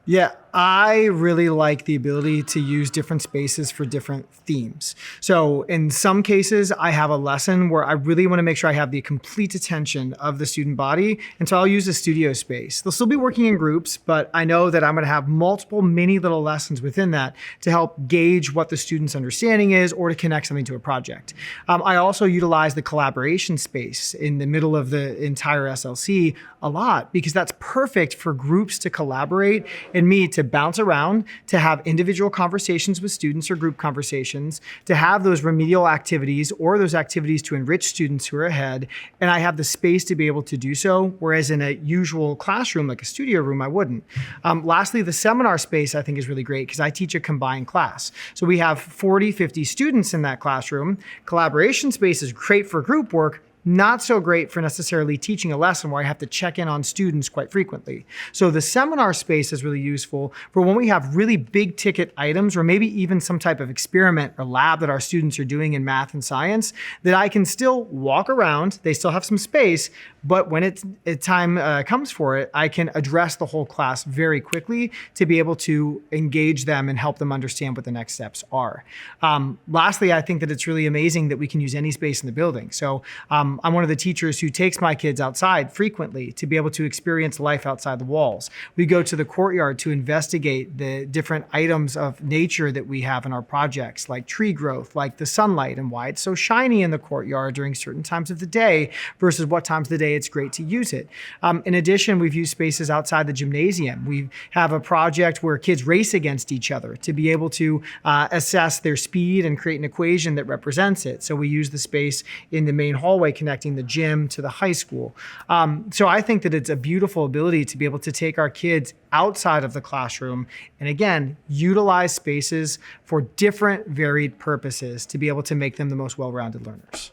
Yeah, I really like the ability to use different spaces for different themes. So in some cases, I have a lesson where I really want to make sure I have the complete attention of the student body. And so I'll use a studio space. They'll still be working in groups, but I know that I'm going to have multiple mini little lessons within that to help gauge what the student's understanding is or to connect something to a project. I also utilize the collaboration space in the middle of the entire SLC a lot because that's perfect for groups to collaborate and me to bounce around, to have individual conversations with students or group conversations, to have those remedial activities or those activities to enrich students who are ahead. And I have the space to be able to do so, whereas in a usual classroom, like a studio room, I wouldn't. Lastly, the seminar space I think is really great because I teach a combined class. So we have 40, 50 students in that classroom. Collaboration space is great for group work, not so great for necessarily teaching a lesson where I have to check in on students quite frequently. So the seminar space is really useful for when we have really big ticket items or maybe even some type of experiment or lab that our students are doing in math and science that I can still walk around. They still have some space, but when time comes for it, I can address the whole class very quickly to be able to engage them and help them understand what the next steps are. Lastly, I think that it's really amazing that we can use any space in the building. So I'm one of the teachers who takes my kids outside frequently to be able to experience life outside the walls. We go to the courtyard to investigate the different items of nature that we have in our projects, like tree growth, like the sunlight and why it's so shiny in the courtyard during certain times of the day versus what times of the day it's great to use it. In addition, we've used spaces outside the gymnasium. We have a project where kids race against each other to be able to assess their speed and create an equation that represents it. So we use the space in the main hallway connecting the gym to the high school. So I think that it's a beautiful ability to be able to take our kids outside of the classroom and again, utilize spaces for different varied purposes to be able to make them the most well-rounded learners.